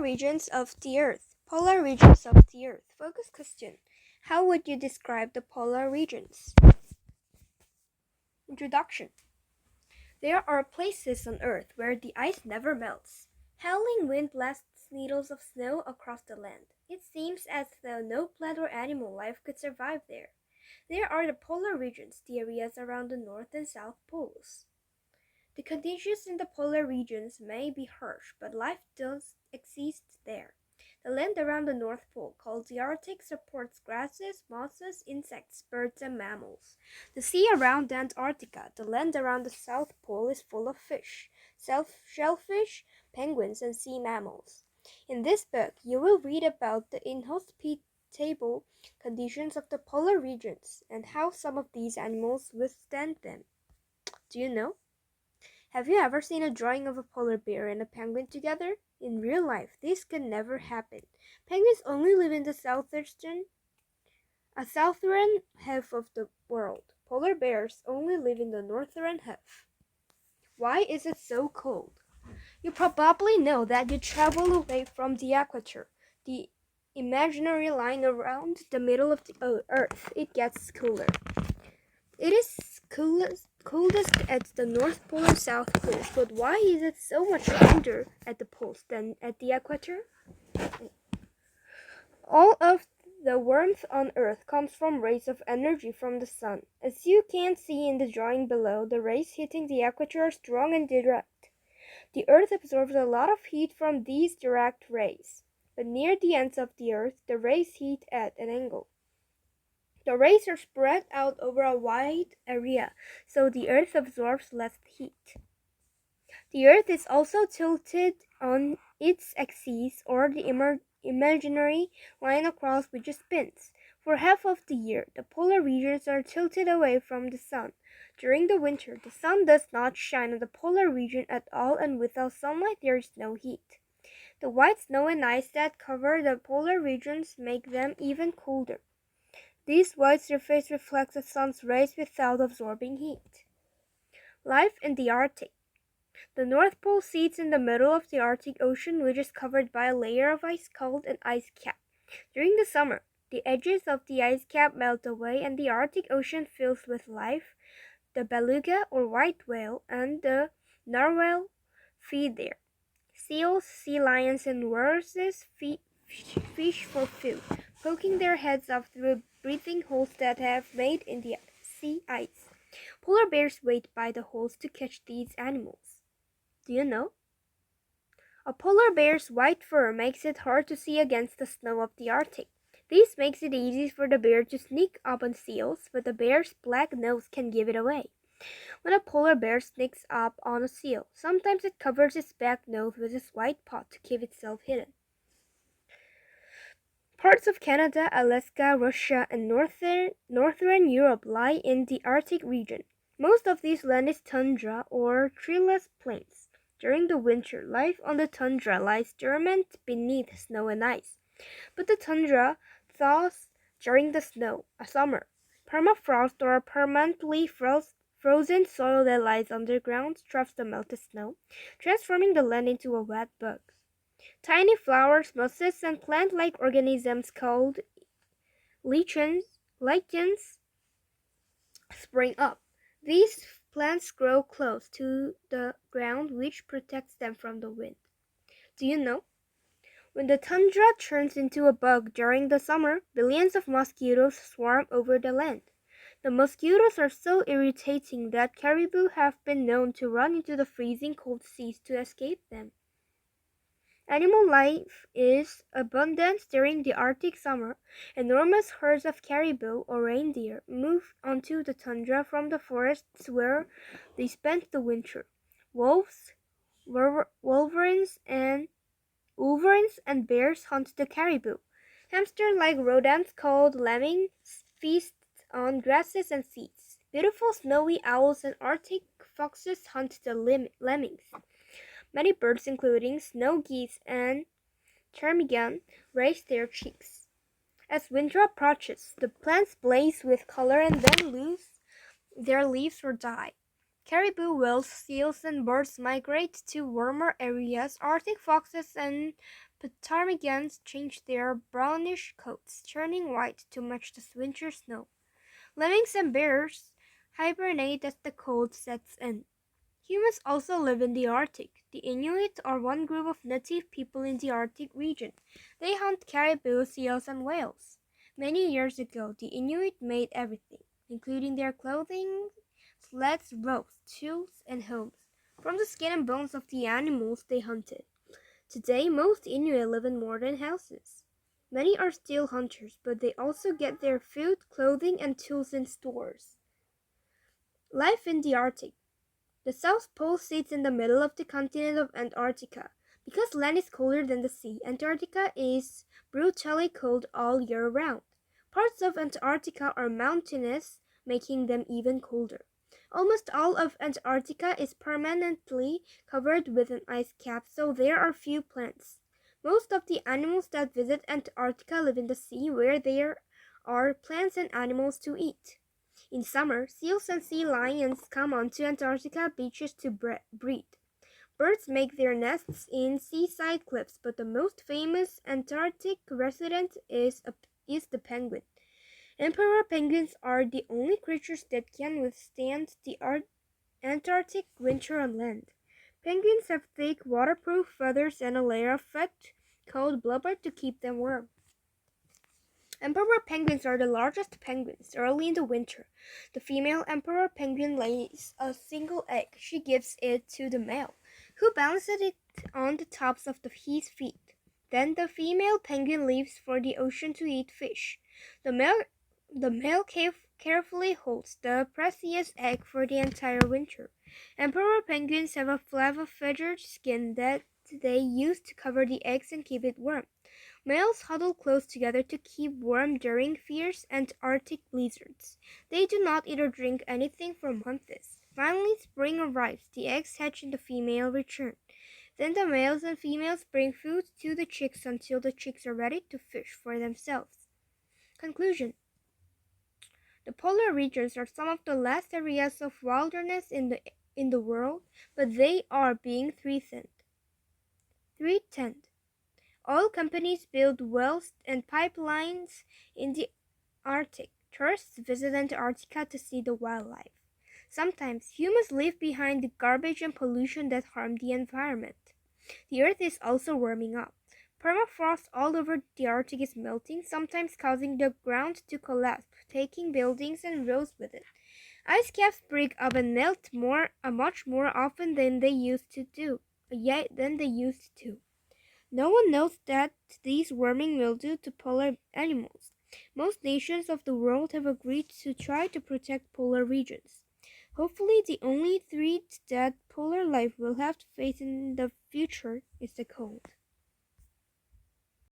Polar regions of the Earth. Polar regions of the Earth. Focus question. How would you describe the polar regions? Introduction. There are places on Earth where the ice never melts. Howling wind blasts needles of snow across the land. It seems as though no plant or animal life could survive there. There are the polar regions, the areas around the North and South poles. The conditions in the polar regions may be harsh, but life does exist there. The land around the North Pole, called the Arctic, supports grasses, mosses, insects, birds, and mammals. The sea around Antarctica, the land around the South Pole, is full of fish, shellfish, penguins, and sea mammals. In this book, you will read about the inhospitable conditions of the polar regions and how some of these animals withstand them. Do you know? Have you ever seen a drawing of a polar bear and a penguin together? In real life, this can never happen. Penguins only live in the southern half of the world. Polar bears only live in the northern half. Why is it so cold? You probably know that you travel away from the equator, the imaginary line around the middle of the Earth. It gets cooler. It is coldest at the North Pole and South Pole, but why is it so much colder at the poles than at the equator? All of the warmth on Earth comes from rays of energy from the sun. As you can see in the drawing below, the rays hitting the equator are strong and direct. The Earth absorbs a lot of heat from these direct rays, but near the ends of the Earth, the rays heat at an angle. The rays are spread out over a wide area, so the Earth absorbs less heat. The Earth is also tilted on its axis, or the imaginary line across which it spins. For half of the year, the polar regions are tilted away from the sun. During the winter, the sun does not shine on the polar region at all, and without sunlight there is no heat. The white snow and ice that cover the polar regions make them even colder. This white surface reflects the sun's rays without absorbing heat. Life in the Arctic. The North Pole sits in the middle of the Arctic Ocean, which is covered by a layer of ice called an ice cap. During the summer, the edges of the ice cap melt away and the Arctic Ocean fills with life. The beluga or white whale and the narwhal feed there. Seals, sea lions, and walruses fish for food, poking their heads up through breathing holes that have made in the sea ice. Polar bears wait by the holes to catch these animals. Do you know? A polar bear's white fur makes it hard to see against the snow of the Arctic. This makes it easy for the bear to sneak up on seals, but the bear's black nose can give it away. When a polar bear sneaks up on a seal, sometimes it covers its back nose with its white paw to keep itself hidden. Parts of Canada, Alaska, Russia, and northern Europe lie in the Arctic region. Most of this land is tundra or treeless plains. During the winter, life on the tundra lies dormant beneath snow and ice. But the tundra thaws during the summer. Permafrost or permanently frozen soil that lies underground traps the melted snow, transforming the land into a wet bog. Tiny flowers, mosses, and plant-like organisms called lichens spring up. These plants grow close to the ground, which protects them from the wind. Do you know? When the tundra turns into a bog during the summer, billions of mosquitoes swarm over the land. The mosquitoes are so irritating that caribou have been known to run into the freezing cold seas to escape them. Animal life is abundant during the Arctic summer. Enormous herds of caribou or reindeer move onto the tundra from the forests where they spend the winter. Wolves, wolverines, and bears hunt the caribou. Hamster-like rodents called lemmings feast on grasses and seeds. Beautiful snowy owls and Arctic foxes hunt the lemmings. Many birds, including snow geese and ptarmigan, raise their chicks. As winter approaches, the plants blaze with color and then lose their leaves or die. Caribou, whales, seals, and birds migrate to warmer areas. Arctic foxes and ptarmigans change their brownish coats, turning white to match the winter snow. Lemmings and bears hibernate as the cold sets in. Humans also live in the Arctic. The Inuit are one group of native people in the Arctic region. They hunt caribou, seals, and whales. Many years ago, the Inuit made everything, including their clothing, sleds, ropes, tools, and homes, from the skin and bones of the animals they hunted. Today, most Inuit live in modern houses. Many are still hunters, but they also get their food, clothing, and tools in stores. Life in the Arctic. The South Pole sits in the middle of the continent of Antarctica. Because land is colder than the sea, Antarctica is brutally cold all year round. Parts of Antarctica are mountainous, making them even colder. Almost all of Antarctica is permanently covered with an ice cap, so there are few plants. Most of the animals that visit Antarctica live in the sea, where there are plants and animals to eat. In summer, seals and sea lions come onto Antarctica beaches to breed. Birds make their nests in seaside cliffs, but the most famous Antarctic resident is the penguin. Emperor penguins are the only creatures that can withstand the Antarctic winter on land. Penguins have thick, waterproof feathers and a layer of fat called blubber to keep them warm. Emperor penguins are the largest penguins. Early in the winter, the female emperor penguin lays a single egg. She gives it to the male, who balances it on the tops of his feet. Then the female penguin leaves for the ocean to eat fish. The male carefully holds the precious egg for the entire winter. Emperor penguins have a flap of feathered skin that they use to cover the eggs and keep it warm. Males huddle close together to keep warm during fierce Antarctic blizzards. They do not eat or drink anything for months. Finally, spring arrives. The eggs hatch and the female return. Then the males and females bring food to the chicks until the chicks are ready to fish for themselves. Conclusion. The polar regions are some of the last areas of wilderness in the world, but they are being threatened. Oil companies build wells and pipelines in the Arctic. Tourists visit Antarctica to see the wildlife. Sometimes humans leave behind the garbage and pollution that harm the environment. The Earth is also warming up. Permafrost all over the Arctic is melting, sometimes causing the ground to collapse, taking buildings and roads with it. Ice caps break up and melt much more often than they used to. No one knows that this warming will do to polar animals. Most nations of the world have agreed to try to protect polar regions. Hopefully, the only threat that polar life will have to face in the future is the cold.